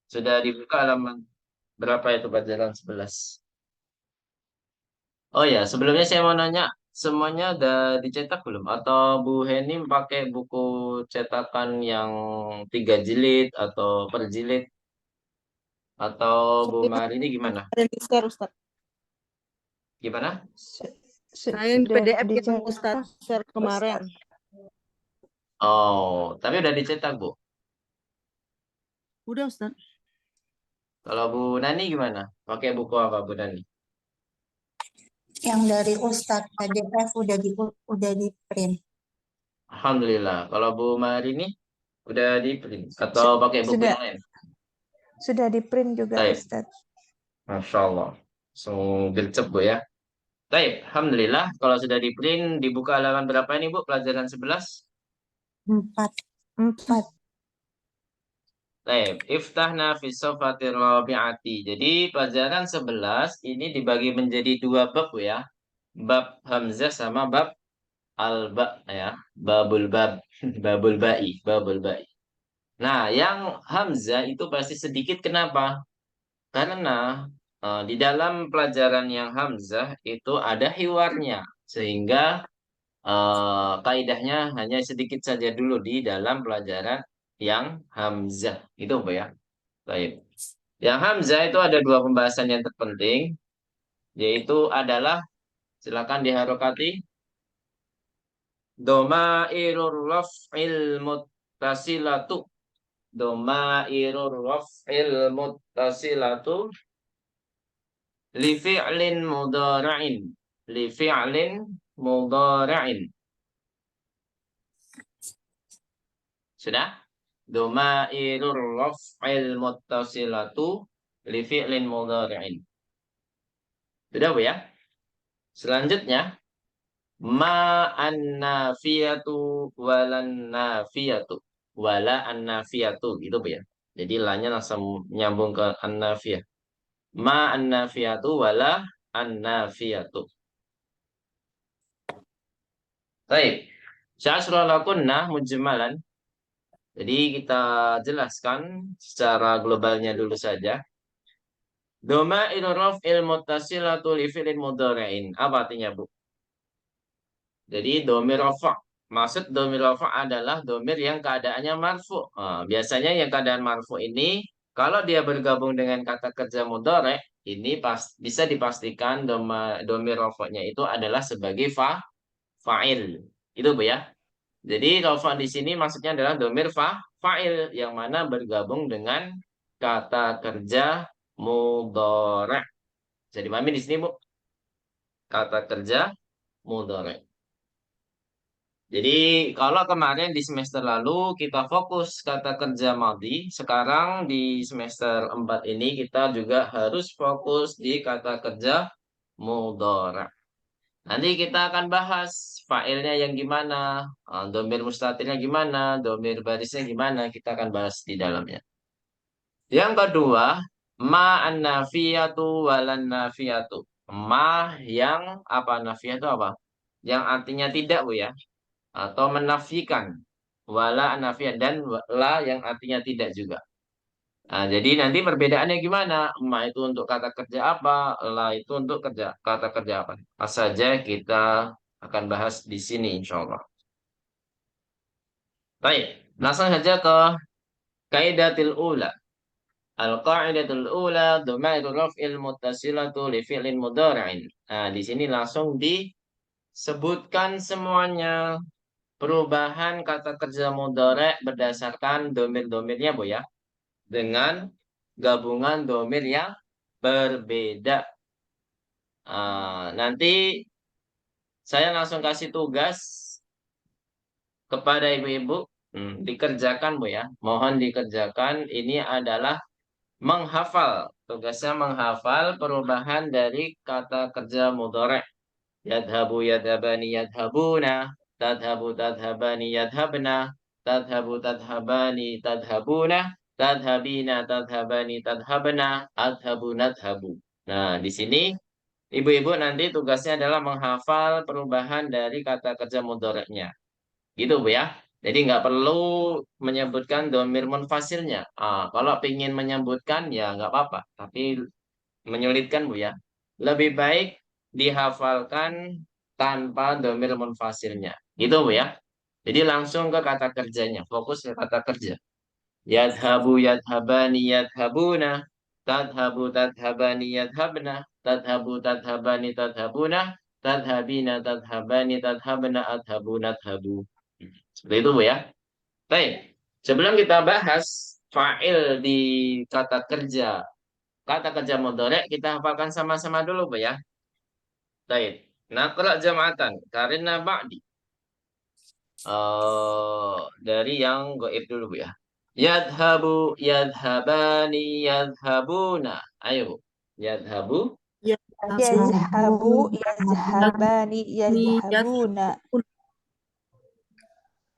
Sudah dibuka halaman berapa itu pelajaran 11? Oh ya, sebelumnya saya mau nanya, semuanya udah dicetak belum? Atau Bu Heni pakai buku cetakan yang 3 jilid atau per jilid? Atau Bu Saya Mari ini gimana? ada di share, Ustaz. Gimana? Saya yang di Sudah PDF yang dicetak, Ustaz share kemarin. Oh, tapi udah dicetak, Bu. Udah, Ustaz. Kalau Bu Nani gimana? Pakai buku apa, Bu Nani? yang dari Ustadz PDF udah di print. Alhamdulillah. Kalau Bu Mari ini udah di print atau pakai buku Sudah yang lain? sudah di print juga, Baik. Ustadz. Masya Allah. So, gercep, Bu ya. Baik, Alhamdulillah. Kalau sudah di print, dibuka halaman berapa ini, Bu? Pelajaran 11? 4. Baik, iftahna fi sofatir rabi'ati. Jadi, pelajaran 11 ini dibagi menjadi 2 bab, Bu ya. Bab Hamzah sama bab Al-Ba ya. Babul bab. Babul ba'i. Babul ba'i. Nah, yang Hamzah itu pasti sedikit. Kenapa? Karena di dalam pelajaran yang Hamzah itu ada hiwarnya. Sehingga kaidahnya hanya sedikit saja dulu di dalam pelajaran yang Hamzah. Itu apa ya? Baik. Yang Hamzah itu ada 2 pembahasan yang terpenting. Yaitu adalah, silakan diharokati, Domairur raf'il muttasilatu. Domairur raf'il muttasilatu li fi'lin mudhara'in. Li fi'lin mudhara'in. Sudah? Domairur raf'il muttasilatu li fi'lin mudhara'in. Sudah, Bu ya? Selanjutnya, ma an-nafiyatu walan nafiyatu. Wala an-nafiyatu. Gitu, Bu ya. Jadi lanya langsung nyambung ke an-nafiyah. Ma an-nafiyatu wala an-nafiyatu. Baik. Syasra lakunna mujmalan. Jadi kita jelaskan secara globalnya dulu saja. Domairu raf'il muttasilatu li fi'lin mudhari'in. Apa artinya, Bu? Jadi domir rafa'. Maksud domir rafa' adalah domir yang keadaannya marfu'. Biasanya yang keadaan marfu' ini kalau dia bergabung dengan kata kerja mudhari', ini bisa dipastikan domir rafa'nya itu adalah sebagai fa'il. Itu, Bu ya. Jadi rafa' di sini maksudnya adalah domir fa'il yang mana bergabung dengan kata kerja mudhari'. Bisa dipahami di sini, Bu? Kata kerja mudhari'. Jadi kalau kemarin di semester lalu kita fokus kata kerja madhi, sekarang di semester 4 ini kita juga harus fokus di kata kerja mudhari'. Nanti kita akan bahas failnya yang gimana, domir mustatirnya gimana, domir barisnya gimana, kita akan bahas di dalamnya. Yang kedua, ma an-nafiyatu walan nafiyatu. Ma yang apa, nafiyatu apa? Yang artinya tidak, Bu ya, atau menafikan. Wala an-nafiyah, dan la yang artinya tidak juga. Nah, jadi nanti perbedaannya gimana? Ma itu untuk kata kerja apa? La itu untuk kata kerja apa? Apa saja kita akan bahas di sini insya Allah. Baik, langsung saja ke kaidatil ula. Al-qa'idatul ula dhamairu raf'il muttasilatu li fi'lin mudhari'in. Nah, di sini langsung disebutkan semuanya perubahan kata kerja mudhari' berdasarkan domir-domirnya, Bu ya. Dengan gabungan domir yang berbeda. Nanti saya langsung kasih tugas kepada ibu-ibu. Dikerjakan, Bu ya. Mohon dikerjakan. Ini adalah menghafal. Tugasnya menghafal perubahan dari kata kerja mudhari'. Yadhabu yadhabani yadhabuna. Tadhabu tadhabani yadhabna. Tadhabu tadhabani tadhabuna. Tadhabina tadhabani tadhabna. Adhabu nadhabu. Nah, di sini ibu-ibu nanti tugasnya adalah menghafal perubahan dari kata kerja mudhari'nya. Gitu, Bu ya. Jadi nggak perlu menyebutkan domir munfasilnya. Kalau ingin menyebutkan ya nggak apa-apa. Tapi menyulitkan Bu ya. Lebih baik dihafalkan tanpa domir munfasilnya. Gitu Bu ya. Jadi langsung ke kata kerjanya. Fokus ke kata kerja. Yadhabu yadhabani yadhabuna. Tadhabu tadhabani yadhabna. Tadhabu tadhabani tadhabuna. Tadhabina tadhabani tadhabna. Adhabu nadhabu. Seperti itu Bu ya. Baik. Sebelum kita bahas fa'il di kata kerja. Kata kerja mudhari kita hafalkan sama-sama dulu Bu ya. Baik. Naqra jam'atan. Karena ba'di. Dari yang gaib dulu Bu ya. Yadhabu, yadhabani, yadhabuna. Ayo Bu. Yadhabu, Yazhabu, yazhabani, yazhabuna.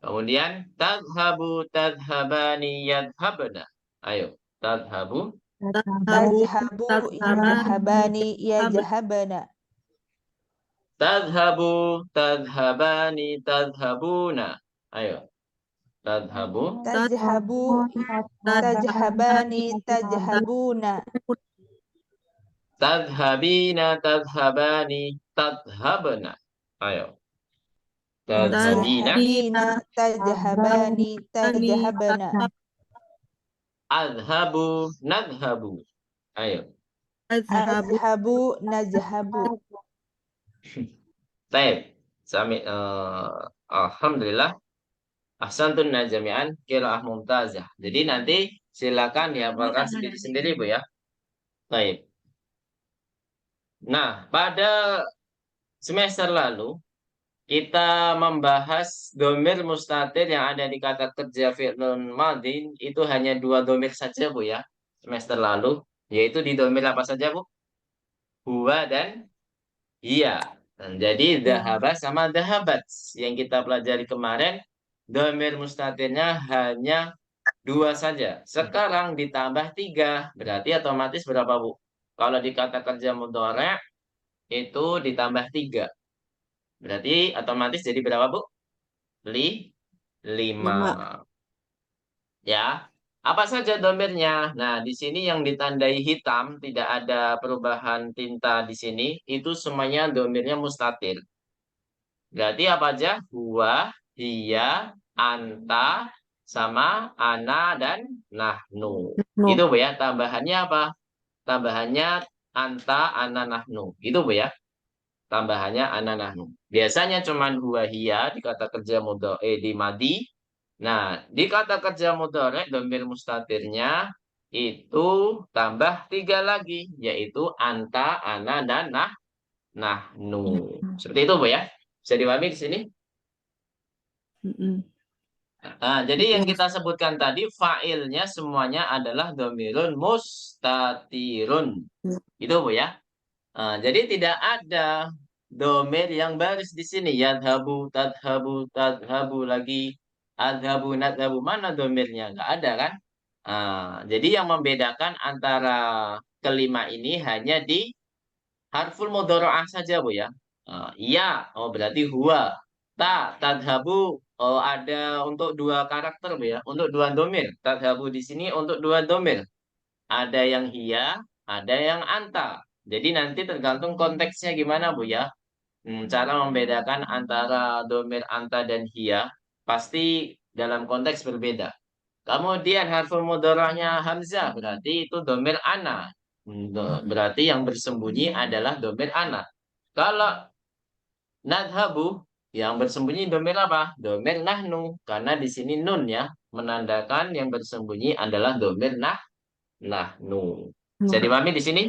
kemudian tadhabu, tadhabani, yadhabna. Ayo. Tadhabu, Tazhabu, yazhabani, yazhabana. tadhabu, tadhabani, tadhabuna. Ayo. Tadhabu, Tazhabu, tazhabani, tazhabuna. tadhabina, tadhabani, tadhabna. Ayo. Tadhabina, Tazhabina, tazhabani, tazhabana. adhabu, nadhabu. Ayo. Azhabu, nazhabu. Baik. Alhamdulillah. Ahsantun jami'an qiraah mumtazah. Jadi nanti silakan dihafalkan sendiri-sendiri Bu ya. Baik. Nah, pada semester lalu kita membahas domir mustatir yang ada di kata kerja fi'lun madin itu hanya 2 domir saja Bu ya. Semester lalu yaitu di domir apa saja Bu? Huwa dan iya. Jadi dahaba sama dahabat yang kita pelajari kemarin domir mustatirnya hanya 2 saja. Sekarang ditambah 3 berarti otomatis berapa Bu? Kalau di kata kerja mudhari itu ditambah 3 berarti otomatis jadi berapa Bu? 5. Ya. Apa saja domirnya? Nah, di sini yang ditandai hitam, tidak ada perubahan tinta di sini, itu semuanya domirnya mustatir. Berarti apa aja? Huwa, hiya, anta, sama ana, dan nahnu. Itu Bu ya, tambahannya apa? Tambahannya anta, ana, nahnu. Itu Bu ya, tambahannya ana, nahnu. Biasanya cuman huwa, hiya di kata kerja di madi. Nah, di kata kerja mudhari domir mustatirnya itu tambah 3 lagi, yaitu anta, ana, dan nahnu. Seperti itu Bu ya. Bisa dipahami di sini? Nah, jadi yang kita sebutkan tadi fa'ilnya semuanya adalah domirun mustatirun. Itu Bu ya. Jadi tidak ada domir yang baris di sini. Yadhabu, tadhabu, tadhabu lagi. Adhabu, nadhabu. Mana domirnya? Nggak ada kan? Jadi yang membedakan antara kelima ini hanya di harful mudhari'ah saja Bu ya. Iya, oh berarti huwa. Tadhabu, oh ada untuk 2 karakter Bu ya. Untuk 2 domir. Tadhabu di sini untuk 2 domir. Ada yang hiya, ada yang anta. Jadi nanti tergantung konteksnya gimana Bu ya. Cara membedakan antara domir anta dan hiya pasti dalam konteks berbeda. Kemudian harful mudharanya hamzah berarti itu domir ana. Berarti yang bersembunyi adalah domir ana. Kalau nadhabu yang bersembunyi domir apa? Domir nahnu. Karena di sini nun ya menandakan yang bersembunyi adalah domir nahnu. Bisa dipahami di sini?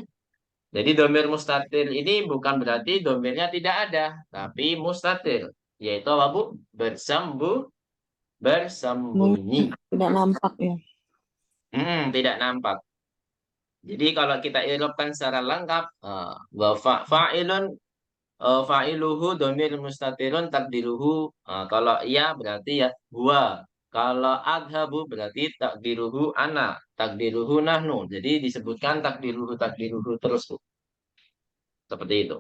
Jadi domir mustatir ini bukan berarti domirnya tidak ada, tapi mustatir, yaitu apa Bu? Bersembunyi. Tidak nampak ya. Tidak nampak. Jadi kalau kita i'rabkan secara lengkap, wa fa'ilun fa'iluhu domir mustatirun takdiruhu. Kalau iya berarti ya huwa. Kalau adhabu berarti takdiruhu ana, takdiruhu nahnu. Jadi disebutkan takdiruhu terus Bu. Seperti itu.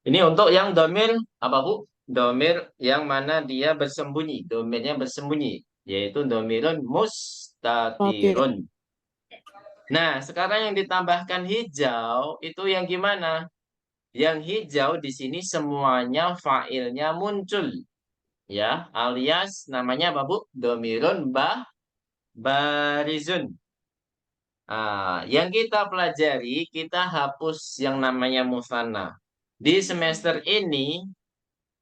Ini untuk yang domir apa Bu? domir yang mana dia bersembunyi, domirnya bersembunyi, yaitu domirun Oke. mustatirun. Nah, sekarang yang ditambahkan hijau itu yang gimana? Yang hijau di sini semuanya fa'ilnya muncul, ya, alias namanya apa, Bu? Domirun barizun. Yang kita pelajari, kita hapus yang namanya musanna. Di semester ini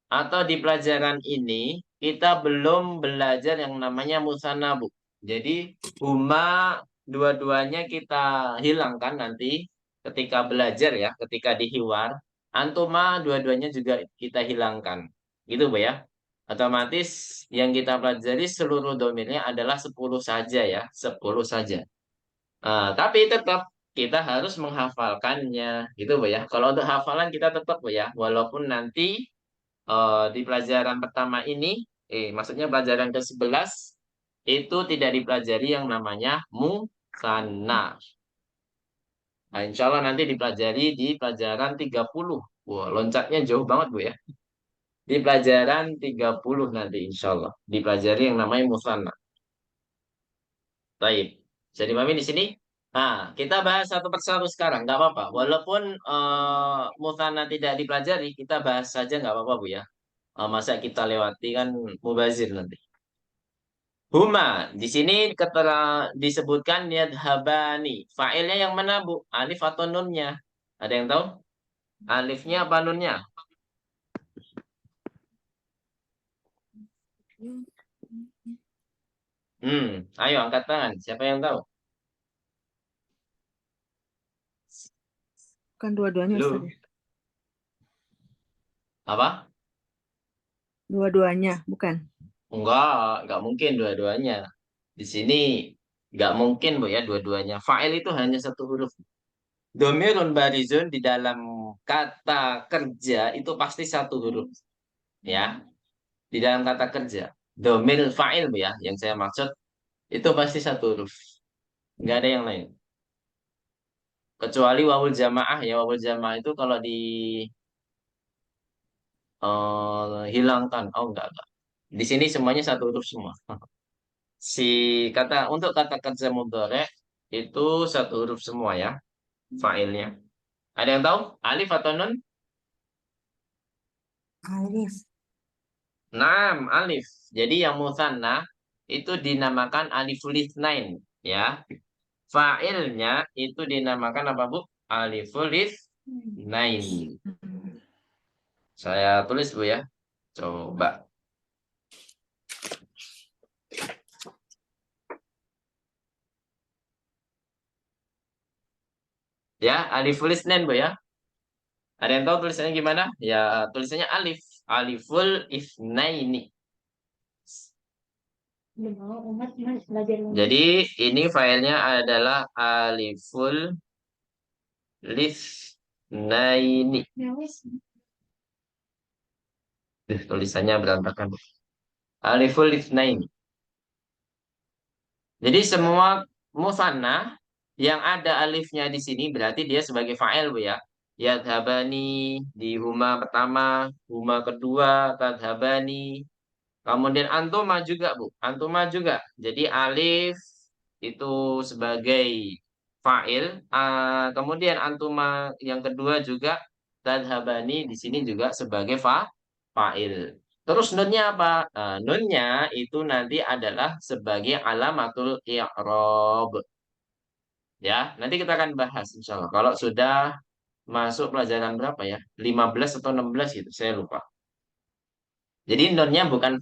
atau di pelajaran ini, kita belum belajar yang namanya musanna, Bu. Jadi, huma dua-duanya kita hilangkan nanti ketika belajar ya, ketika dihiwar. Antuma dua-duanya juga kita hilangkan. Gitu, Bu ya. Otomatis yang kita pelajari seluruh domainnya adalah 10 saja ya, 10 saja. Tapi tetap kita harus menghafalkannya, gitu Bu ya. Kalau untuk hafalan kita tetap Bu ya, walaupun nanti di pelajaran pertama ini, maksudnya pelajaran ke-11 itu tidak dipelajari yang namanya musanna. Nah, insya Allah nanti dipelajari di pelajaran 30. Wah, loncatnya jauh banget Bu ya. Di pelajaran 30 nanti insya Allah dipelajari yang namanya musanna. Baik. Jadi Mami di sini. Kita bahas satu persatu sekarang, nggak apa-apa. Walaupun musanna tidak dipelajari, kita bahas saja nggak apa-apa Bu ya. Masa kita lewati kan mubazir nanti. Huma, di sini disebutkan yadhabani. Fa'ilnya yang mana Bu? Alif atau nunnya? Ada yang tahu? Alifnya apa nunnya? Ayo angkat tangan. Siapa yang tahu? Bukan dua-duanya Ustaz Lu ya? apa? Dua-duanya, bukan. Enggak mungkin dua-duanya. Di sini nggak mungkin Bu ya dua-duanya. Fa'il itu hanya satu huruf. Domirun barizun di dalam kata kerja itu pasti satu huruf. Ya, di dalam kata kerja. Domir fa'il Bu ya, yang saya maksud itu pasti satu huruf. Nggak ada yang lain. Kecuali wawul jamaah ya, wawul jamaah itu kalau hilangkan. Oh enggak. Di sini semuanya satu huruf semua. Untuk kata kerja mudhari itu satu huruf semua ya, fa'ilnya. Ada yang tahu? Alif atau nun? Alif. Naam, alif. Jadi yang musanna itu dinamakan aliful itsnain ya. Fa'ilnya itu dinamakan apa, Bu? Aliful itsnain. Saya tulis Bu ya. Coba. Ya, aliful itsnain Bu ya. Ada yang tahu tulisannya gimana? Ya, tulisannya alif. Aliful itsnaini. Jadi ini filenya adalah aliful itsnaini. Tulisannya berantakan. Aliful itsnaini. Jadi semua musanna yang ada alifnya di sini berarti dia sebagai fa'il Bu ya. Yadhabani di huma pertama, huma kedua, tadhabani. Kemudian antuma juga Bu, antuma juga. Jadi alif itu sebagai fa'il. Kemudian antuma yang kedua juga tadhabani di sini juga sebagai fa'il. Terus nunnya apa? Nunnya itu nanti adalah sebagai alamatul i'rob. Ya, nanti kita akan bahas insya Allah. Kalau sudah masuk pelajaran berapa ya? 15 atau 16 gitu, saya lupa. Jadi nunnya bukan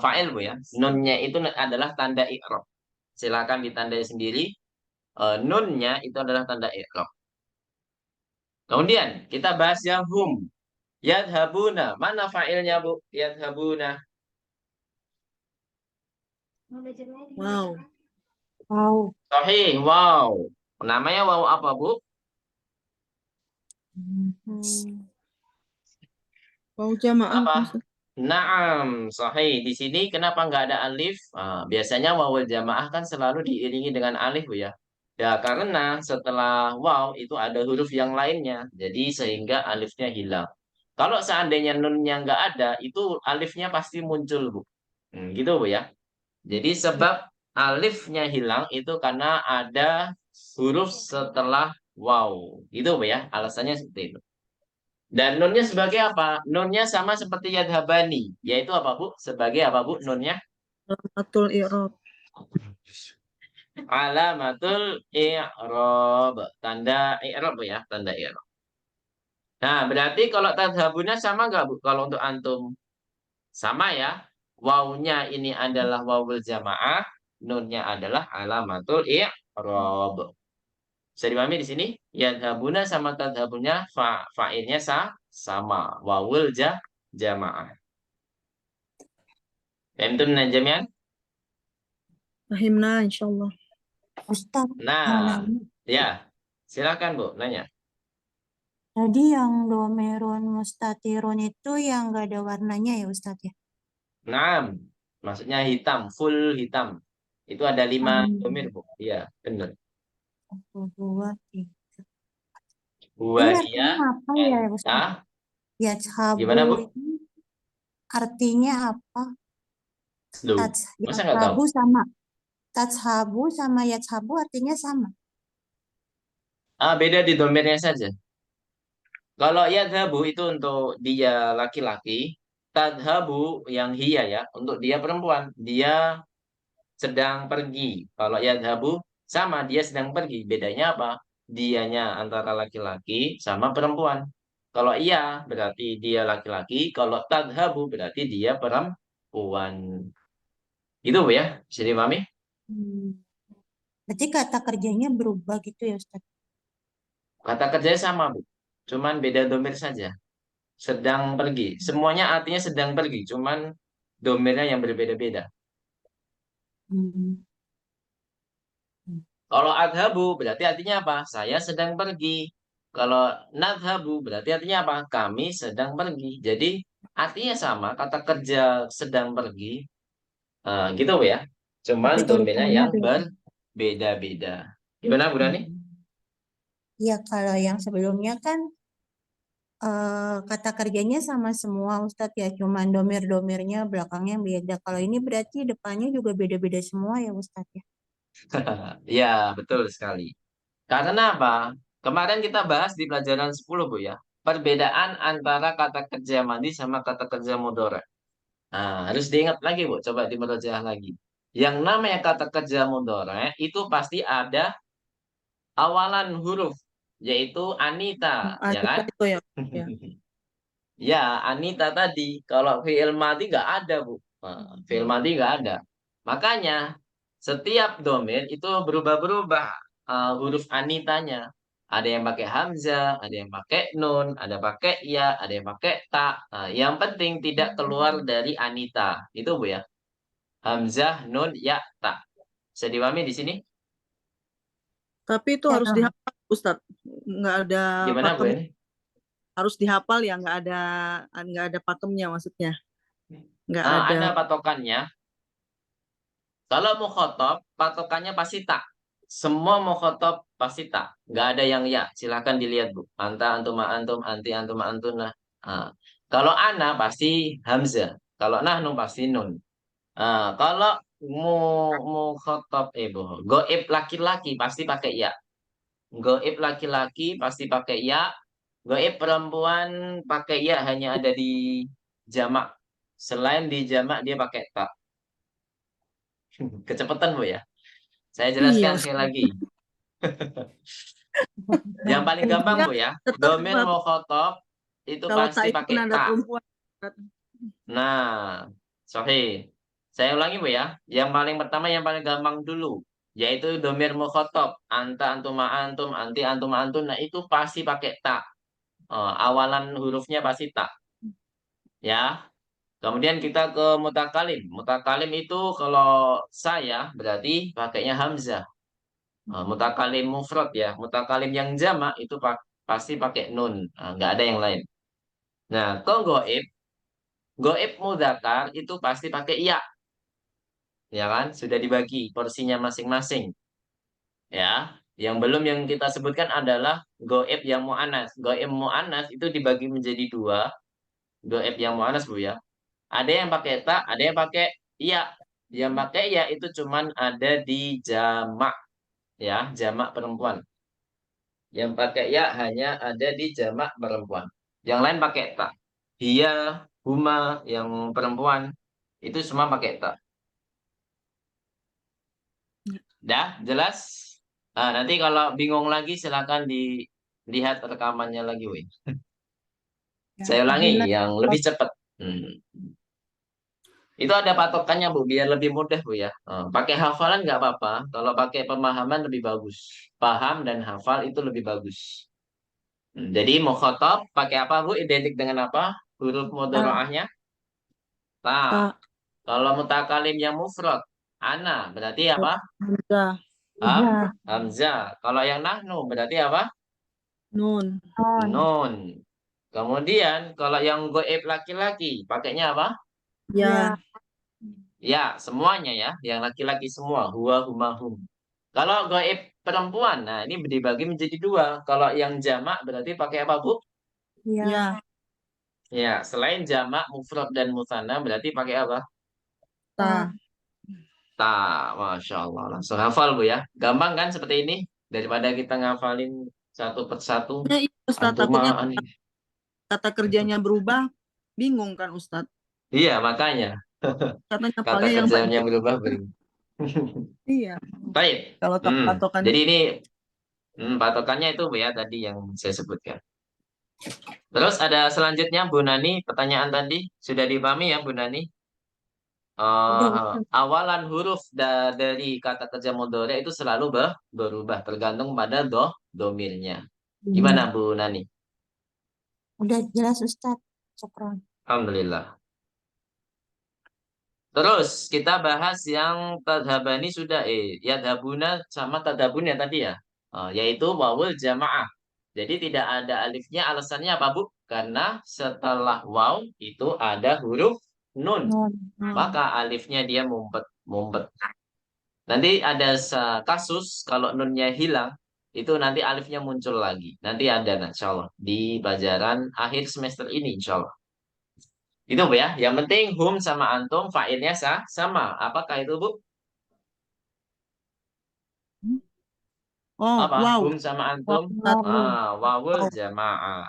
fa'il Bu ya. Nunnya itu adalah tanda i'rob. Silakan ditandai sendiri. Nunnya itu adalah tanda i'rob. Kemudian kita bahas yang hum. Yadhabuna. Mana fa'ilnya Bu? Yadhabuna. Wow. Wow. Sahih, wow. Namanya wow apa Bu? Wow jamaah Apa? Ustaz. Naam, sahih. Di sini kenapa nggak ada alif? Biasanya wawul jamaah kan selalu diiringi dengan alif Bu ya. Ya karena setelah waw itu ada huruf yang lainnya. Jadi sehingga alifnya hilang. Kalau seandainya nunnya nggak ada, itu alifnya pasti muncul, Bu. Gitu, Bu ya. Jadi sebab alifnya hilang itu karena ada huruf setelah waw. Gitu, Bu ya. Alasannya seperti itu. Dan nunnya sebagai apa? Nunnya sama seperti yadhabani. Yaitu apa, Bu? Sebagai apa, Bu? Nunnya? Alamatul i'rab. Alamatul i'rab. Tanda i'rab, Bu ya. Tanda i'rab. Nah, berarti kalau tadhabuna sama nggak, Bu? Kalau untuk antum? Sama ya. Wawunya ini adalah wawul jamaah. Nunnya adalah alamatul i'rab. Bisa dipahami di sini? Yadhabuna sama tadhabuna fa'ilnya sama. Wawul jamaah. Fahimtum najamian? Fahimna insyaallah. Ustaz, mau Nah, nanya. ya. Silakan, Bu, nanya. Tadi yang domerun mustatirun itu yang nggak ada warnanya ya Ustaz ya? Nah, maksudnya hitam, full hitam. Itu ada 5 domir, Hmm. Bu. Iya, benar. 1, 2, 3. Ini Wahia, artinya apa ya Ustaz? ah, Yatshabu gimana, Bu? ini artinya apa? Loh, masa nggak tahu? Tatshabu sama yatshabu artinya sama. Beda di domirnya saja. Kalau yadhabu itu untuk dia laki-laki, tadhabu yang hiya ya, untuk dia perempuan, dia sedang pergi. Kalau yadhabu sama dia sedang pergi. Bedanya apa? Dianya antara laki-laki sama perempuan. Kalau iya berarti dia laki-laki, kalau tadhabu berarti dia perempuan. Gitu, Bu ya? Bisa dipahami? Hmm. Berarti kata kerjanya berubah gitu ya Ustaz? Kata kerjanya sama, Bu. Cuman beda domir saja. Sedang pergi. Semuanya artinya sedang pergi, cuman domainnya yang berbeda-beda. Hmm. Kalau adhabu berarti artinya apa? Saya sedang pergi. Kalau nadhabu berarti artinya apa? Kami sedang pergi. Jadi artinya sama, kata kerja sedang pergi. Gitu ya. Cuman Tapi domainnya tulisannya yang beda. berbeda-beda. Gimana, Bu Rani? Hmm. Ya kalau yang sebelumnya kan kata kerjanya sama semua Ustadz ya, cuman domir-domirnya belakangnya beda. Kalau ini berarti depannya juga beda-beda semua ya Ustadz ya. Ya, betul sekali. Karena apa? Kemarin kita bahas di pelajaran 10, Bu ya. Perbedaan antara kata kerja mandi sama kata kerja mudhari. Harus diingat lagi, Bu. Coba dimerojah lagi. Yang namanya kata kerja mudhari itu pasti ada awalan huruf, yaitu Anita, ya Ada kan? itu ya. Ya. Ya, Anita tadi. Kalau fi'il madi nggak ada, Bu. Fi'il madi nggak ada. Makanya, setiap domir itu berubah-berubah huruf Anitanya. Ada yang pakai hamzah, ada yang pakai nun, ada pakai ya, ada yang pakai ta. Yang penting tidak keluar dari Anita. Itu, Bu ya. Hamzah, nun, ya, ta. Bisa dipahami di sini? Tapi itu Ya, harus dihafal Ustadz. Nggak ada Gimana, Bu pakem, ini? harus dihafal ya, nggak ada pakemnya maksudnya. Nggak ada. Ada patokannya. Kalau mukhotob, patokannya pasti tak. Semua mukhotob pasti tak. Nggak ada yang ya. Silahkan dilihat, Bu. Anta, antum, antum, anti, antum, antuna. Kalau ana pasti hamzah. Kalau nahnu pasti nun. Kalau mu mukhotob, Bu. Goib laki-laki pasti pakai ya. Goib laki-laki pasti pakai ya. Goib perempuan pakai ya hanya ada di jamak. Selain di jamak dia pakai tak. Kecepatan, Bu ya. Saya Iya jelaskan sekali Ustadz. lagi. Yang paling gampang, Intinya Bu ya. tetap Domir mukhotob itu kalau tak pasti itu pakai nada ta. perempuan. Nah, sorry. Saya ulangi, Bu ya. Yang paling pertama, yang paling gampang dulu. Yaitu domir mukhotob. Anta, antuma, antum, anti, antum, antun. Nah, itu pasti pakai ta. Awalan hurufnya pasti ta. Ya. Kemudian kita ke mutakalim. Mutakalim itu kalau saya berarti pakainya hamzah. Mutakalim mufrad ya. Mutakalim yang jamak itu pasti pakai nun. Nggak ada yang lain. Nah, kalau goib, goib mudzakkar itu pasti pakai ya. Ya kan? Sudah dibagi porsinya masing-masing. Ya. Yang belum yang kita sebutkan adalah goib yang mu'annas. Goib mu'annas itu dibagi menjadi dua. Goib yang muannas Bu ya. Ada yang pakai ta, ada yang pakai ya. Yang pakai ya itu cuman ada di jamak ya, jamak perempuan. Yang pakai ya hanya ada di jamak perempuan. Yang lain pakai ta. Dia, huma yang perempuan itu semua pakai ta. Dah, jelas? Nah, nanti kalau bingung lagi silakan dilihat rekamannya lagi, weh. Saya ulangi yang lebih cepat. Hmm. Itu ada patokannya, Bu, biar lebih mudah, Bu ya. Pakai hafalan nggak apa-apa. Kalau pakai pemahaman lebih bagus. Paham dan hafal itu lebih bagus. Jadi mukhatab pakai apa, Bu? Identik dengan apa? Huruf mudharaahnya? Ta. Ta. Kalau mutakalim yang mufrad, ana berarti apa? Hamzah. Hamzah. Kalau yang nahnu berarti apa? Nun. Nun. Kemudian kalau yang goib laki-laki pakainya apa? Ya. Ya, semuanya ya, yang laki-laki semua, huwa, huma, hum. Kalau goib perempuan, nah ini dibagi menjadi dua. Kalau yang jamak berarti pakai apa, Bu? Ya. Ya, selain jamak, mufrad dan musanna berarti pakai apa? Ta. Ta, Masya Allah. Langsung hafal, Bu ya. Gampang kan seperti ini? Daripada kita ngafalin satu persatu. Ya, iya, Ustaz, takutnya Antuma, kata kerjanya berubah, bingung kan Ustaz? iya, makanya. Karena Kata nyapalnya yang kerjanya berubah beri. iya. Baik. Kalau patokannya Jadi ini patokannya itu Bu ya tadi yang saya sebutkan. Terus ada selanjutnya Bu Nani, pertanyaan tadi sudah dipahami ya Bu Nani? Awalan huruf dari kata kerja mudhari itu selalu berubah tergantung pada domirnya. Gimana Bu Nani? Udah jelas Ustaz. Syukron. Alhamdulillah. Terus kita bahas yang tadhabani sudah yadhabuna sama tadhabun ya tadi ya. Yaitu wawul jamaah. Jadi tidak ada alifnya, alasannya apa Bu? Karena setelah waw itu ada huruf nun. Maka alifnya dia mumpet, mumpet. Nanti ada kasus kalau nunnya hilang, itu nanti alifnya muncul lagi. Nanti ada insya Allah di pelajaran akhir semester ini insya Allah. Itu Bu ya. Yang penting hum sama antum fa'ilnya sama. Apakah itu Bu? Apa? wow. Hum sama antum? Wawul jamaah.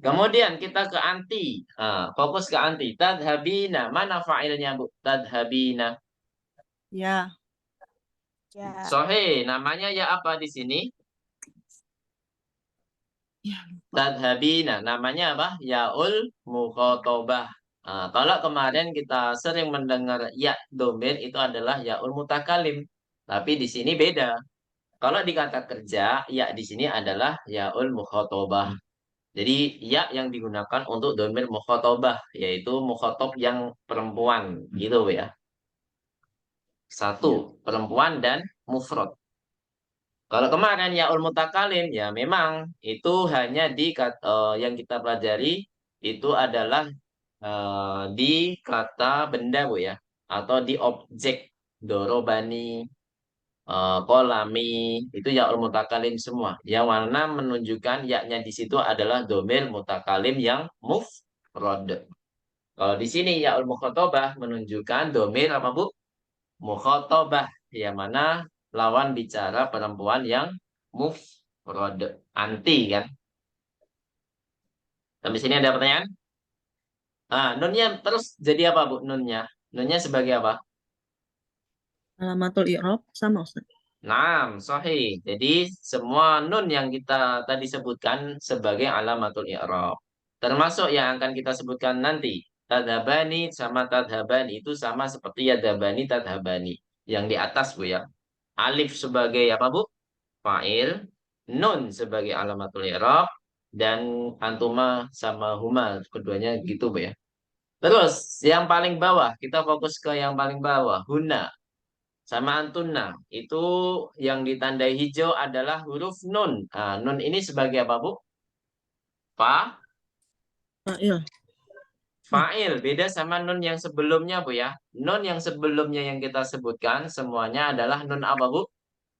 Kemudian kita ke anti. Fokus ke anti. Tadhabina. Mana fa'ilnya Bu? Tadhabina. Ya. Sohe. Namanya ya apa di sini? Ya, Tadhabina. Namanya apa? Yaul mukhotobah. Kalau kemarin kita sering mendengar ya domir itu adalah yaul mutakalim. Tapi di sini beda. Kalau di kata kerja, ya di sini adalah yaul mukhotobah. Jadi ya yang digunakan untuk domir mukhotobah, yaitu mukhotob yang perempuan, gitu ya. Satu, perempuan dan mufrad. Kalau kemarin yaul mutakalim, ya memang itu hanya yang kita pelajari itu adalah di kata benda Bu ya, atau di objek dorobani, kolami itu yaul mutakalim semua. Yang mana menunjukkan yaknya di situ adalah domir mutakalim yang mufrad. Kalau di sini yaul mukhotobah menunjukkan domir apa Bu? Mukhotobah, yang mana lawan bicara perempuan yang mufrad, anti kan? Sampai sini ada pertanyaan? Nunnya terus jadi apa Bu nunnya? Nunnya sebagai apa? Alamatul i'rab sama Ustaz. Nah, sahih. Jadi semua nun yang kita tadi sebutkan sebagai alamatul i'rab. Termasuk yang akan kita sebutkan nanti. Tadhabani sama tadhabani itu sama seperti yadhabani tadhabani. Yang di atas Bu ya. Alif sebagai apa Bu? Fa'il. Nun sebagai alamatul i'rab. Dan antuma sama huma. Keduanya gitu Bu ya. Terus yang paling bawah. Kita fokus ke yang paling bawah. Huna sama antunna itu yang ditandai hijau adalah huruf nun. Nun ini sebagai apa Bu? Fa'il. Fa'il. Beda sama nun yang sebelumnya Bu ya. Nun yang sebelumnya yang kita sebutkan semuanya adalah nun apa Bu?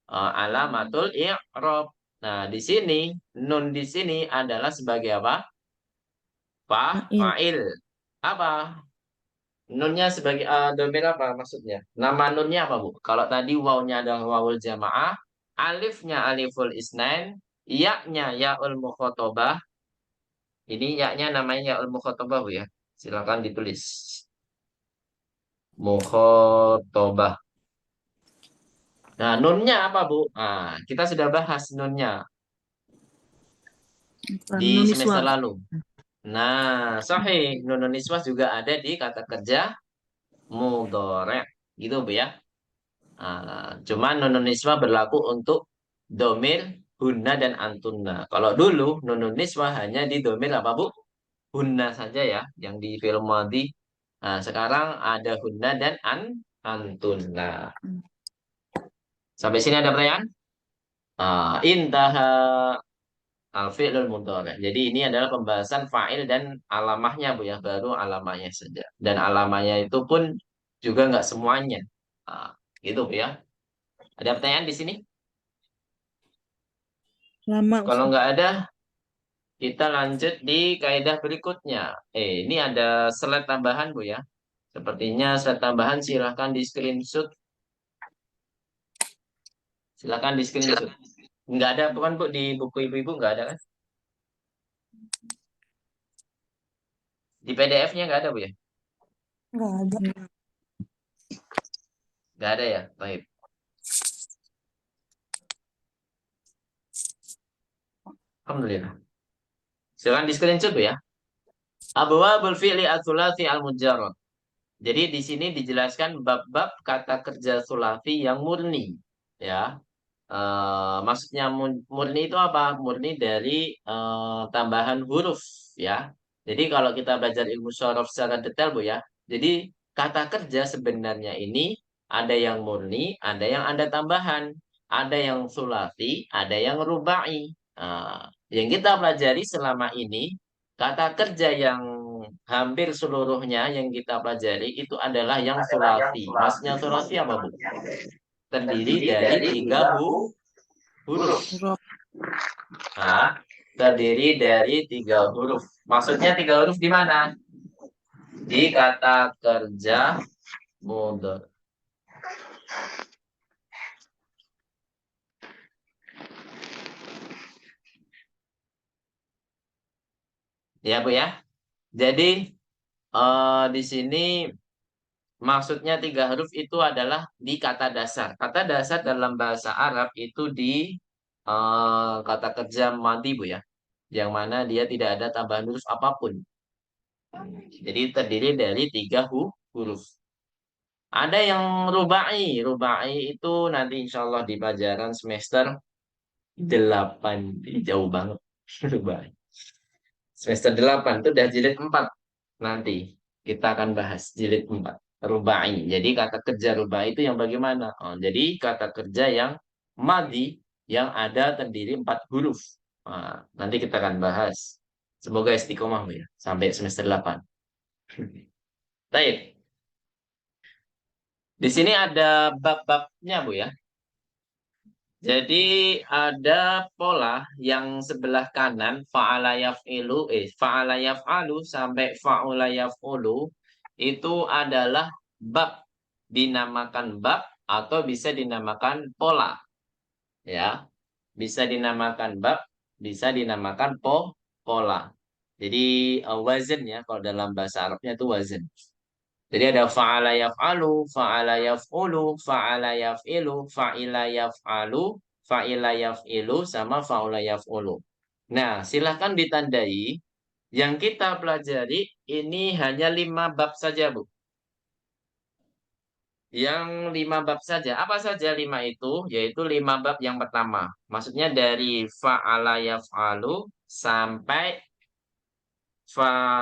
Alamatul i'rab. Nah di sini nun di sini adalah sebagai apa? Fa'il. Fa'il. Apa? Nunnya sebagai domir apa maksudnya? Nama nunnya apa, Bu? Kalau tadi wawnya adalah wawul jamaah, alifnya aliful isnain, ya-nya ya'ul mukhatabah. Ini ya-nya namanya ya'ul mukhatabah, Bu ya. Silakan ditulis. Mukhatabah. Nah, nunnya apa, Bu? Nah, kita sudah bahas nunnya di Nun semester niswah. lalu. Nah, sahih. Nun niswah juga ada di kata kerja mudhari'. Gitu, Bu ya. Cuman nunun niswah berlaku untuk domir, hunna, dan antunna. Kalau dulu nunun niswah hanya di domir apa, Bu? Hunna saja ya, yang di film madi. Nah, sekarang ada hunna dan antunna. Sampai sini ada pertanyaan? Intaha al-fi'lul mudhari'. Jadi ini adalah pembahasan fa'il dan alamahnya, Bu ya, baru alamahnya saja. Dan alamahnya itu pun juga nggak semuanya. Gitu, Bu ya. Ada pertanyaan di sini? Lama, Kalau Ustaz. nggak ada, kita lanjut di kaidah berikutnya. Ini ada slide tambahan, Bu ya. Sepertinya slide tambahan silahkan di screenshot. Silahkan di screenshot. Nggak ada bukan, Bu, di buku ibu-ibu nggak ada kan? Di PDF-nya nggak ada, Bu ya? Nggak ada. Nggak ada ya? Baik. Alhamdulillah. Silahkan di screenshot, Bu ya. Abwabul fi'li ats-tsulats al-mujarrad. Jadi di sini dijelaskan bab-bab kata kerja sulasi yang murni, ya. Maksudnya murni itu apa? Murni dari tambahan huruf, ya. Jadi kalau kita belajar ilmu syaraf secara detail, Bu ya. Jadi kata kerja sebenarnya ini ada yang murni, ada yang ada tambahan, ada yang sulasi, ada yang rubai. Yang kita pelajari selama ini kata kerja yang hampir seluruhnya yang kita pelajari itu adalah yang sulasi. Maksudnya sulasi apa, Bu? Terdiri dari 3 huruf. Terdiri dari 3 huruf. Maksudnya 3 huruf di mana? Di kata kerja mudhari'. Ya, Bu ya. Jadi di sini maksudnya 3 huruf itu adalah di kata dasar. Kata dasar dalam bahasa Arab itu di kata kerja madi, Bu ya. Yang mana dia tidak ada tambahan huruf apapun. Jadi terdiri dari 3 huruf. Ada yang rubai. Rubai itu nanti insya Allah di pelajaran semester 8. Jauh banget. Rubai. Semester 8 itu udah jilid 4. Nanti kita akan bahas jilid 4. Rubai. Jadi kata kerja rubai itu yang bagaimana? Jadi kata kerja yang madi yang ada terdiri 4 huruf. Nanti kita akan bahas. Semoga istiqomah, Bu ya. Sampai semester 8. Baik. Di sini ada bab-babnya, Bu ya. Jadi ada pola yang sebelah kanan fa'ala yaf'ilu fa'ala yaf'alu sampai fa'ula yaf'ulu itu adalah bab, dinamakan bab atau bisa dinamakan pola. Ya. Bisa dinamakan bab, bisa dinamakan pola. Jadi wazan ya, kalau dalam bahasa Arabnya itu wazan. Jadi ada fa'ala yaf'alu, fa'ala yaf'ulu, fa'ala yaf'ilu, fa'ila yaf'alu, fa'ila yaf'ilu, sama fa'ula yaf'ulu. Nah, silahkan ditandai. Yang kita pelajari ini hanya 5 bab saja, Bu. Yang 5 bab saja. Apa saja 5 itu? Yaitu 5 bab yang pertama. Maksudnya dari fa'ala yaf'alu sampai 4.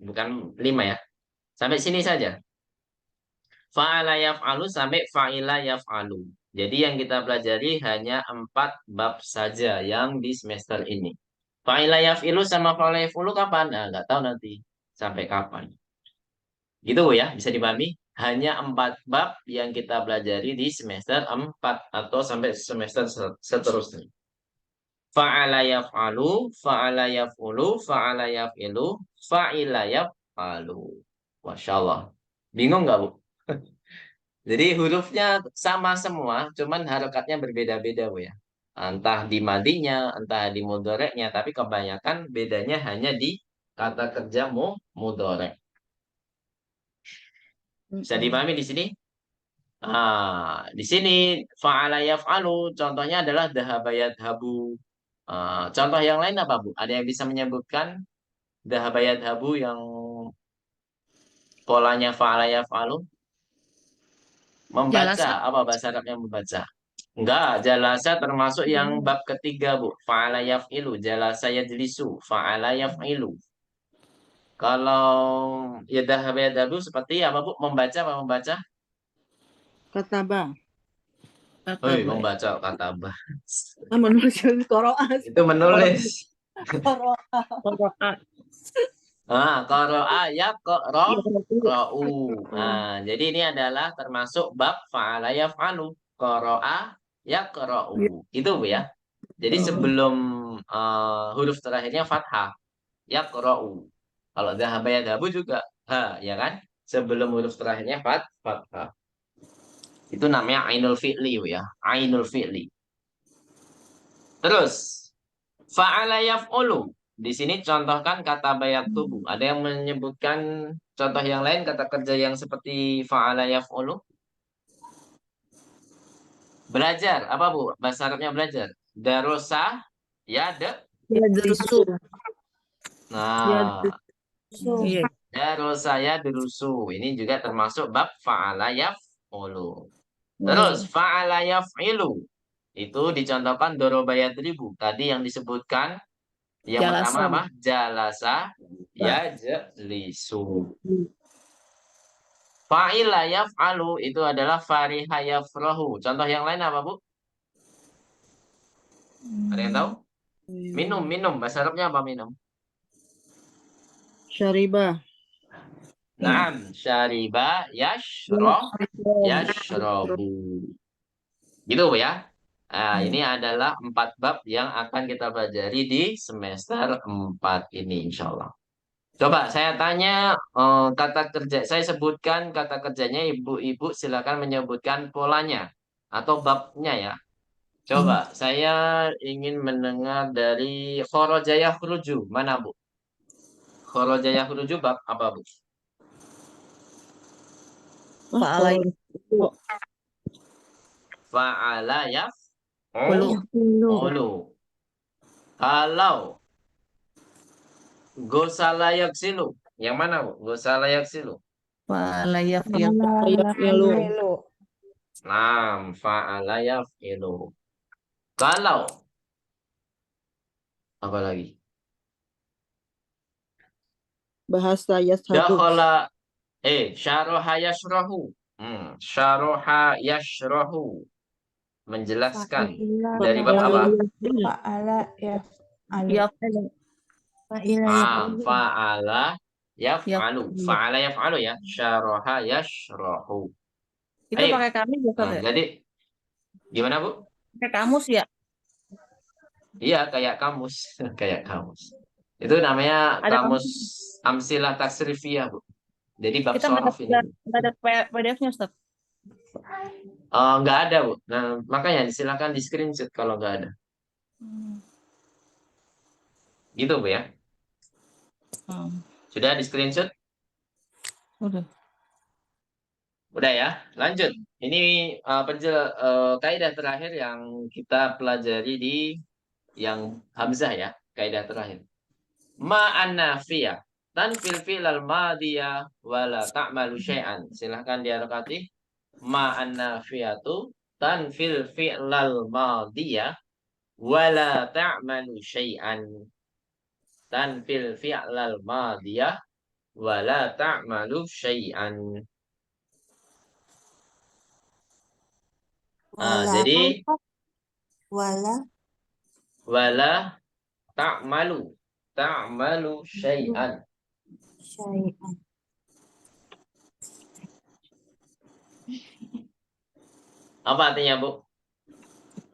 Bukan 5 ya. Sampai sini saja. Fa'ala yaf'alu sampai fa'ila yaf'alu. Jadi yang kita pelajari hanya 4 bab saja yang di semester ini. Fa'ila yaf'ilu sama fa'ila yaf'ulu kapan? Nah, nggak tahu nanti. Sampai kapan. Gitu ya, bisa dipahami. Hanya 4 bab yang kita pelajari di semester 4 atau sampai semester seterusnya. Fa'ala yaf'alu, fa'ala yaf'ulu, fa'ala yaf'ilu, fa'ila yaf'alu. Masya Allah. Bingung nggak, Bu? Jadi hurufnya sama semua, cuman harokatnya berbeda-beda, Bu ya. Entah di madinya, entah di mudoreknya, tapi kebanyakan bedanya hanya di kata kerja mudorek. Bisa dipahami di sini? Di sini fa'ala yaf'alu, contohnya adalah dhahaba yadhabu. Contoh yang lain apa, Bu? Ada yang bisa menyebutkan dhahaba yadhabu yang polanya fa'ala yaf'alu? Membaca, Jalasa. apa bahasa Arabnya membaca? Enggak, jalasa termasuk yang bab ketiga, Bu. Fa'ala yaf'ilu, jalasa yajlisu, fa'ala yaf'ilu. Kalau ya dhahaba yadhabu seperti apa, Bu? Membaca apa membaca? Kataba. Hoi, Kataba. membaca kata bah. Menulis qiraah. Itu menulis. Qiraah. Qara'a yaqra'u. Jadi ini adalah termasuk bab fa'ala yaf'alu. Qara'a yaqra'u. Itu, Bu ya. Jadi sebelum huruf terakhirnya fathah, yaqra'u. Kalau dhahaba yadhabu juga ya kan? Sebelum huruf terakhirnya fathah. Itu namanya ainul fi'li, Bu ya. Ainul fi'li. Terus fa'ala yaf'ulu. Di sini contohkan kata bayat tubuh. Ada yang menyebutkan contoh yang lain kata kerja yang seperti fa'ala yaf'ulu? Belajar. Apa, Bu? Bahasa Arabnya belajar. Darosa Yadrusu. Nah, Iya. darosa yadrusu. Ini juga termasuk bab fa'ala yaf'ulu. Terus fa'ala yaf'ilu. Itu dicontohkan doroba yadribu. Tadi yang disebutkan yang Jalasa. pertama apa? Jalasa yajlisu. Fa'ila yaf'alu itu adalah fariha yafrahu. Contoh yang lain apa, Bu? Ada yang tahu? Minum. Bahasa Arabnya apa minum? Syariba. Naam, syariba yashrabu. Gitu, Bu ya. Ini adalah 4 bab yang akan kita pelajari di semester 4 ini, insya Allah. Coba saya tanya kata kerja. Saya sebutkan kata kerjanya, ibu-ibu silakan menyebutkan polanya atau babnya ya. Coba saya ingin mendengar dari kharaja yakhruju. Mana, Bu? Kharaja yakhruju bab apa, Bu? Fa'ala Fa'ala yaf'ulu. Kalau gosala yaksilu. Yang mana, Bu? Gosala yaksilu. Fa'ala yaf'ilu. Naam, fa'ala yaf'ilu. Kalau apa lagi? Bahasa yashabu. Dakhala syaroha yashrahu. Syaroha yashrahu. Menjelaskan. Dari bab apa? Fa'ala yaf'alu. Yaf'ilu. Fa'ala yaf'alu. Fa'ala yaf'alu ya. Syaroha yashrahu. Itu pakai kamus ya, Ustaz ya? Jadi gimana, Bu? Pakai kamus ya? Iya, kayak kamus. Kayak kamus. Itu namanya Ada kamus amsilah taksrifiyah, Bu. Jadi bab Kita sorof ini. nggak ada PDF-nya, Ustaz. Nggak ada, Bu. Nah, makanya silakan di screenshot kalau nggak ada. Gitu, Bu ya. Sudah di screenshot? Udah ya, lanjut. Ini kaidah terakhir yang kita pelajari di yang hamzah ya, kaidah terakhir. Ma'an nafiyah tanfil fi'lal madiyah wala ta'malu syai'an. Silahkan diharokati. Ma'an nafiyatu tanfil fi'lal madiyah wala ta'malu syai'an. Tanfil fi'lal madiyah wala ta'malu syai'an. Jadi wala ta'malu syai'an. Apa artinya, Bu?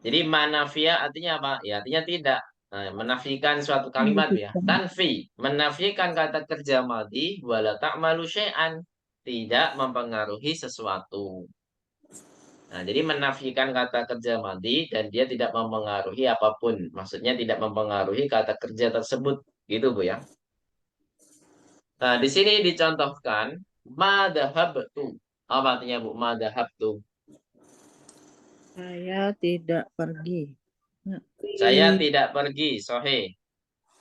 Jadi manafia artinya apa? Ya artinya tidak. Nah, menafikan suatu kalimat ya. Tanfi, menafikan kata kerja madhi wala ta'malu syai'an, tidak mempengaruhi sesuatu. Nah, jadi menafikan kata kerja madhi dan dia tidak mempengaruhi apapun. Maksudnya tidak mempengaruhi kata kerja tersebut. Gitu, Bu ya. Nah, di sini dicontohkan madhabtu. Apa artinya, Bu? Madhabtu. Saya tidak pergi. Saya tidak pergi, sahih.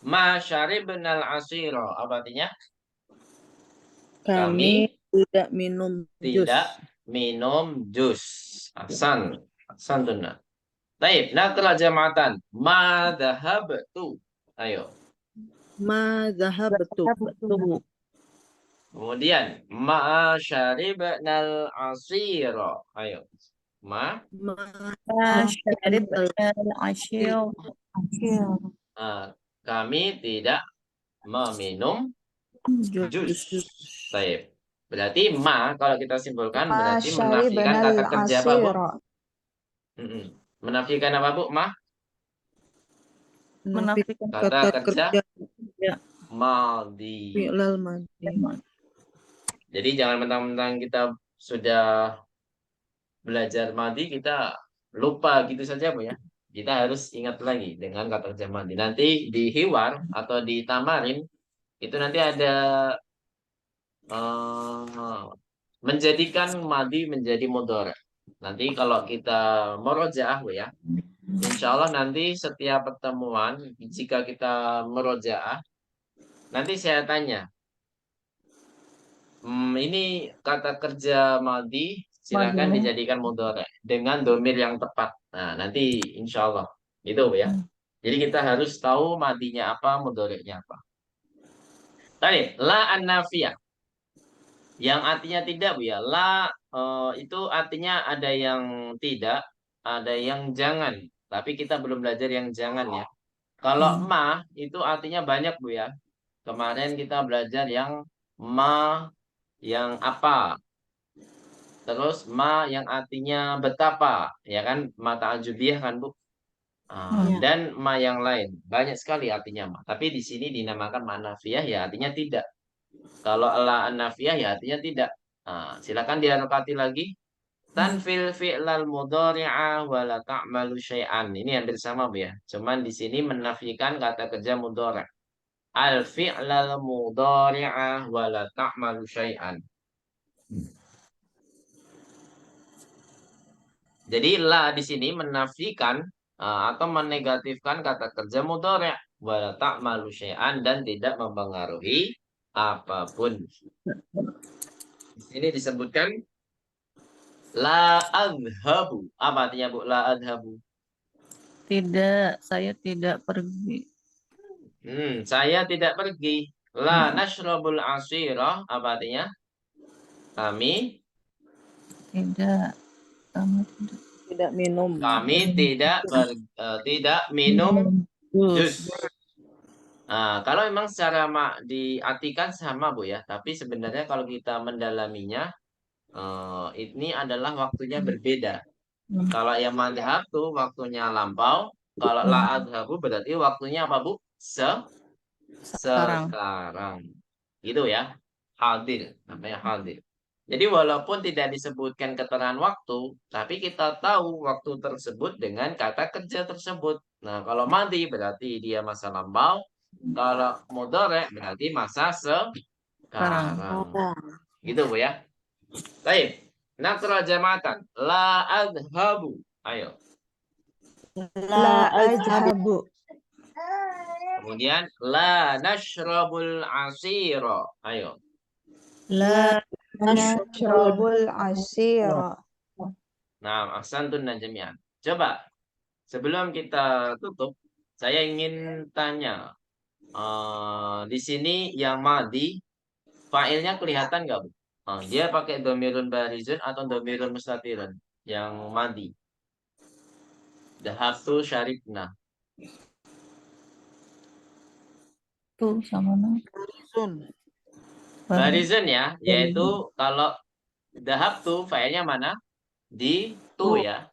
Ma syaribnal asira. Apa artinya? Kami tidak minum jus. Tidak minum jus. Ahsan. Ahsan tunna. Baik, nakra jamatan. Ma dhahabtu. Ayo. Ma zahabtu. Kemudian ma syaribnal asira. Ayo. Ma Syarib al-ashir. kami tidak meminum jus. Baik. Berarti ma kalau kita simpulkan berarti menafikan kata kerja apa, Bu? Menafikan apa, Bu? Ma? Menafikan Kata kata kerja kerja maldi. fi'lal madhi. Jadi jangan mentang-mentang kita sudah belajar madhi kita lupa gitu saja, Bu ya. Kita harus ingat lagi dengan kata kerja madhi. Nanti di hiwar atau di tamarin itu nanti ada menjadikan madhi menjadi mudhari. Nanti kalau kita murojaah, Bu ya. Insya Allah nanti setiap pertemuan jika kita murojaah, nanti saya tanya, ini kata kerja madhi silakan dijadikan mudhari dengan domir yang tepat. Nah, nanti insya Allah itu, Bu ya. Jadi kita harus tahu madhinya apa, mudhari'nya apa. Tadi la an-nafiyah yang artinya tidak, Bu ya. La itu artinya ada yang tidak, ada yang jangan. Tapi kita belum belajar yang jangan ya. Kalau ma itu artinya banyak, Bu ya. Kemarin kita belajar yang ma yang apa. Terus ma yang artinya betapa, ya kan? Mata ajubiah kan, Bu? Dan ma yang lain. Banyak sekali artinya ma. Tapi di sini dinamakan ma nafiyah ya artinya tidak. Kalau la nafiyah ya artinya tidak. Silakan dianokati lagi. Tanfil fi'lal mudhari'a wa la ta'malu syai'an. Ini hampir sama, Bu ya. Cuman di sini menafikan kata kerja mudhari'. Al fi'lal mudhari'a wa la ta'malu syai'an. Jadi la di sini menafikan atau menegatifkan kata kerja mudhari' wa la ta'malu syai'an dan tidak mempengaruhi apapun. Ini disebutkan la adhabu. Apa artinya, Bu? La adhabu. Tidak, saya tidak pergi. Saya tidak pergi. La nashrabul asira. Apa artinya? Kami Tidak, kami Tidak minum. Kami tidak minum jus. Kalau memang secara diartikan sama, Bu ya. Tapi sebenarnya kalau kita mendalaminya, ini adalah waktunya berbeda. Kalau yang madhab tuh waktunya lampau. Kalau la adhabu berarti waktunya apa, Bu? Sekarang. Gitu ya. Hadir. Namanya hadir. Jadi walaupun tidak disebutkan keterangan waktu, tapi kita tahu waktu tersebut dengan kata kerja tersebut. Nah, kalau madhi berarti dia masa lampau. Kalau mudhari berarti masa sekarang. Gitu, Bu ya. Baik. Nakra jamatan. La adhabu. Ayo. La adhabu. Kemudian la nashrabul asira. Ayo. La Nashrabul asira. Nah, ahsantun jami'an. Coba sebelum kita tutup, saya ingin tanya. Di sini yang madhi fa'ilnya kelihatan nggak, Bu? Dia pakai domirun barizun atau domirun mustatirun yang madhi. Dhahabtu syaribna. tuh sama Barizun ya, yaitu kalau dhahabtu fa'ilnya mana? Di tu ya.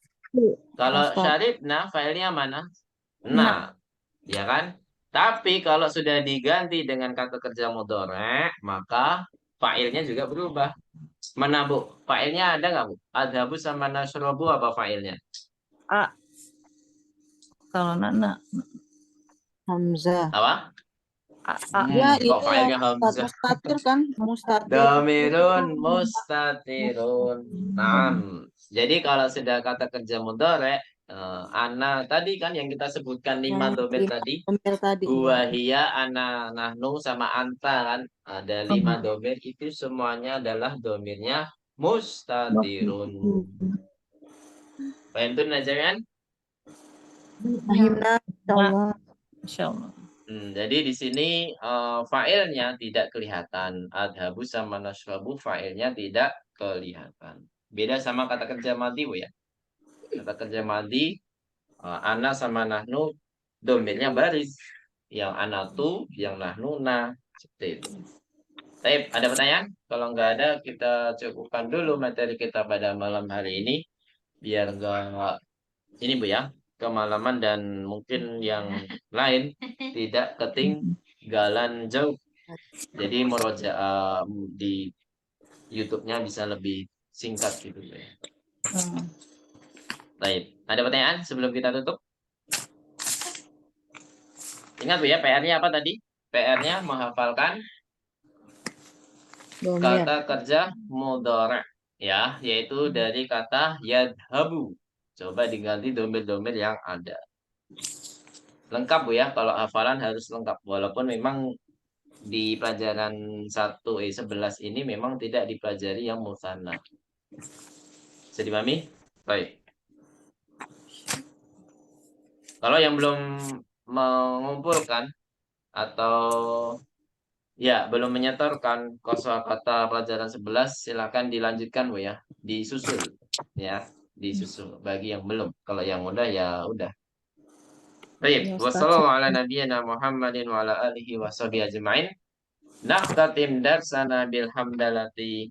Kalau Ustaz. syaribna failnya mana? Nah, Nah, ya kan? Tapi kalau sudah diganti dengan kata kerja mudhari, maka failnya juga berubah. Mana Bu? Failnya ada nggak Bu? Adhabu sama nasrobu apa failnya? A. Kalau Nana, Hamzah. Apa? A. Ya, Kok itu yang failnya Hamzah? mustatir kan? Mustatir. Domirun mustatirun. Naam. Jadi kalau sudah kata kerja mudhari, ana tadi kan yang kita sebutkan 5 domir tadi, Domir tadi. huwa, hiya, ana, nahnu, sama anta kan. Ada 5 domir itu semuanya adalah domirnya mustatirun. Paham aja kan? Fahimna, insyaallah. Insyaallah. Jadi di sini failnya tidak kelihatan. Adhabu sama nasrabu failnya tidak kelihatan. Beda sama kata kerja madi Bu ya. Kata kerja madi ana sama nahnu domirnya baris. Yang ana tu, yang nahnu na. Seperti itu. Baik, ada pertanyaan? Kalau nggak ada, kita cukupkan dulu materi kita pada malam hari ini. Biar nggak ini Bu ya, kemalaman dan mungkin yang lain tidak ketinggalan jauh. Jadi murojaah di YouTube-nya bisa lebih singkat gitu ya. Baik, ada pertanyaan sebelum kita tutup? Ingat Bu ya, PR-nya apa tadi? PR-nya menghafalkan Domir. kata kerja mudhari ya, yaitu dari kata yadhabu. Coba diganti domir-domir yang ada. Lengkap Bu ya, kalau hafalan harus lengkap. Walaupun memang di pelajaran 11 ini memang tidak dipelajari yang musanna. Bisa dipahami? Baik. Kalau yang belum mengumpulkan atau ya belum menyetorkan kosakata pelajaran 11, silakan dilanjutkan Bu ya, disusul ya, disusul bagi yang belum. Kalau yang udah ya udah. Baik, Ya, Ustaz. wassalamualaikum ala nabiyyina Muhammadin wa ala alihi wa sahbihi ajma'in. Naqtatim darsana bilhamdalati